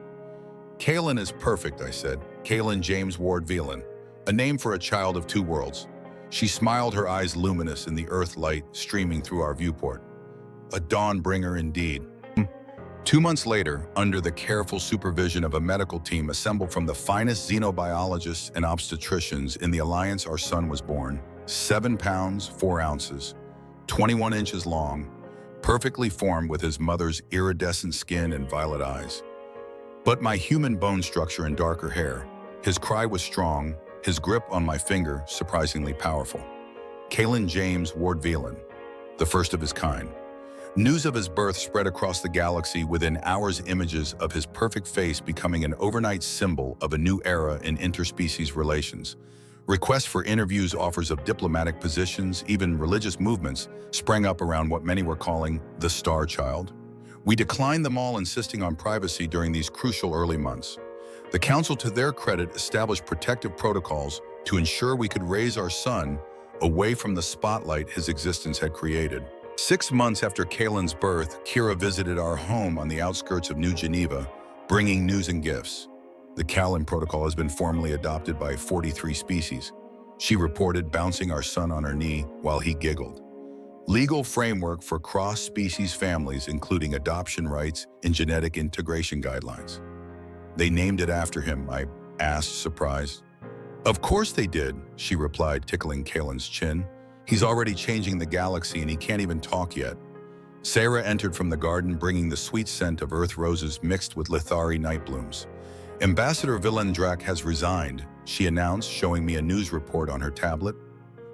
Kalen is perfect, I said. Kalen James Ward Velan, a name for a child of two worlds. She smiled, her eyes luminous in the earth light streaming through our viewport. A dawn-bringer indeed. 2 months later, under the careful supervision of a medical team assembled from the finest xenobiologists and obstetricians in the Alliance, our son was born. 7 pounds, 4 ounces, 21 inches long, perfectly formed with his mother's iridescent skin and violet eyes. But my human bone structure and darker hair. His cry was strong, his grip on my finger surprisingly powerful. Kalen James Ward Velan, the first of his kind. News of his birth spread across the galaxy within hours, images of his perfect face becoming an overnight symbol of a new era in interspecies relations. Requests for interviews, offers of diplomatic positions, even religious movements sprang up around what many were calling the Star Child. We declined them all, insisting on privacy during these crucial early months. The Council, to their credit, established protective protocols to ensure we could raise our son away from the spotlight his existence had created. 6 months after Kalen's birth, Kira visited our home on the outskirts of New Geneva, bringing news and gifts. The Kalen protocol has been formally adopted by 43 species, she reported, bouncing our son on her knee while he giggled. Legal framework for cross-species families, including adoption rights and genetic integration guidelines. They named it after him, I asked, surprised. Of course they did, she replied, tickling Kalen's chin. He's already changing the galaxy and he can't even talk yet. Sarah entered from the garden, bringing the sweet scent of earth roses mixed with Lithari night blooms. Ambassador Villandrak has resigned, she announced, showing me a news report on her tablet.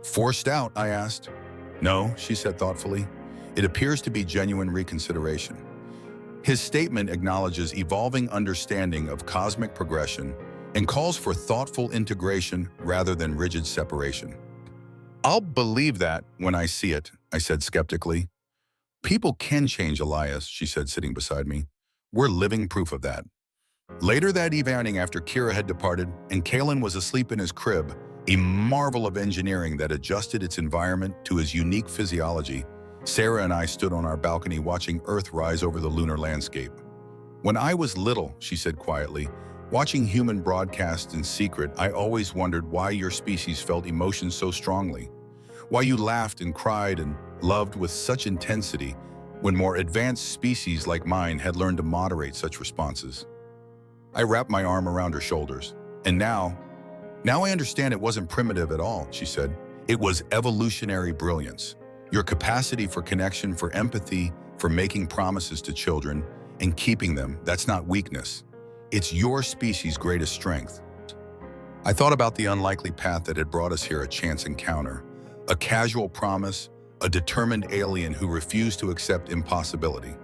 Forced out, I asked. No, she said thoughtfully. It appears to be genuine reconsideration. His statement acknowledges evolving understanding of cosmic progression and calls for thoughtful integration rather than rigid separation. I'll believe that when I see it, I said skeptically. People can change, Elias, she said, sitting beside me. We're living proof of that. Later that evening, after Kira had departed and Kalen was asleep in his crib, a marvel of engineering that adjusted its environment to his unique physiology, Sarah and I stood on our balcony watching Earth rise over the lunar landscape. When I was little, she said quietly, watching human broadcasts in secret, I always wondered why your species felt emotions so strongly, why you laughed and cried and loved with such intensity when more advanced species like mine had learned to moderate such responses. I wrapped my arm around her shoulders. And now I understand it wasn't primitive at all, she said. It was evolutionary brilliance. Your capacity for connection, for empathy, for making promises to children and keeping them, that's not weakness. It's your species' greatest strength. I thought about the unlikely path that had brought us here, a chance encounter, a casual promise, a determined alien who refused to accept impossibility.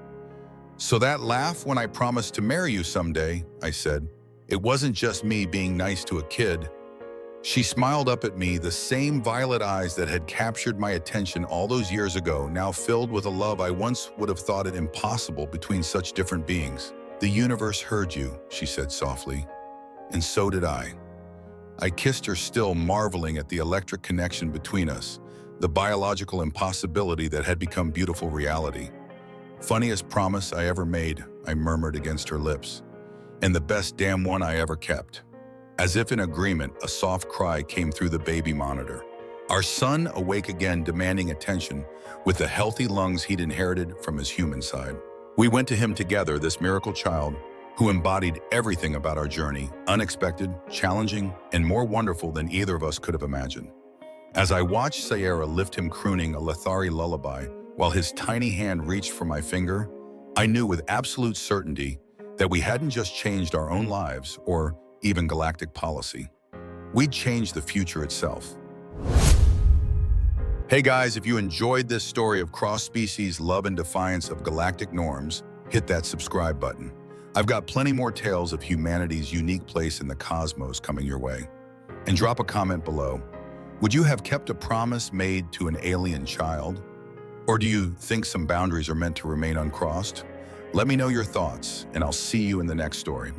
So that laugh when I promised to marry you someday, I said, it wasn't just me being nice to a kid. She smiled up at me, the same violet eyes that had captured my attention all those years ago, now filled with a love I once would have thought it impossible between such different beings. The universe heard you, she said softly, and so did I. I kissed her, still marveling at the electric connection between us, the biological impossibility that had become beautiful reality. Funniest promise I ever made, I murmured against her lips. And the best damn one I ever kept. As if in agreement, a soft cry came through the baby monitor. Our son awake again, demanding attention with the healthy lungs he'd inherited from his human side. We went to him together, this miracle child, who embodied everything about our journey, unexpected, challenging, and more wonderful than either of us could have imagined. As I watched Sierra lift him crooning a Lethari lullaby while his tiny hand reached for my finger, I knew with absolute certainty that we hadn't just changed our own lives or even galactic policy. We'd changed the future itself. Hey guys, if you enjoyed this story of cross-species love and defiance of galactic norms, hit that subscribe button. I've got plenty more tales of humanity's unique place in the cosmos coming your way. And drop a comment below. Would you have kept a promise made to an alien child? Or do you think some boundaries are meant to remain uncrossed? Let me know your thoughts, and I'll see you in the next story.